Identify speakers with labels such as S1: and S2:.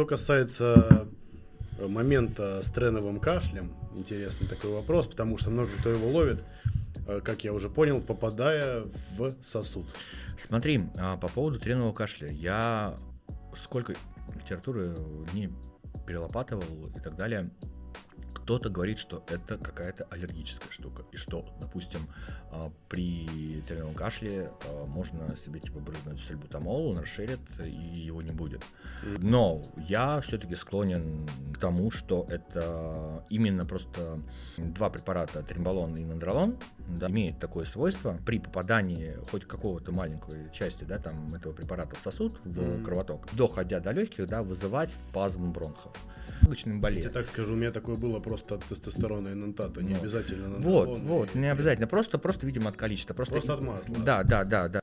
S1: Что касается момента с треновым кашлем, интересный такой вопрос, потому что много кто его ловит, как я уже понял, попадая в сосуд.
S2: Смотри, по поводу тренового кашля, я сколько литературы не перелопатывал и так далее. Кто-то говорит, что это какая-то аллергическая штука, и что, допустим, при треновом кашле можно себе типа брызнуть сальбутамол, он расширит и его не будет. Но я все-таки склонен к тому, что это именно просто два препарата, тремболон и нандролон, да, имеют такое свойство при попадании хоть какого-то маленькой части, да, там, этого препарата в сосуд, в кровоток, доходя до легких, да, вызывать спазм бронхов. Я
S1: тебе так скажу, у меня такое было просто от тестостерона и нантата, не обязательно нандролон.
S2: Вот, не обязательно, просто, видимо, от количества.
S1: Просто от масла.
S2: Да,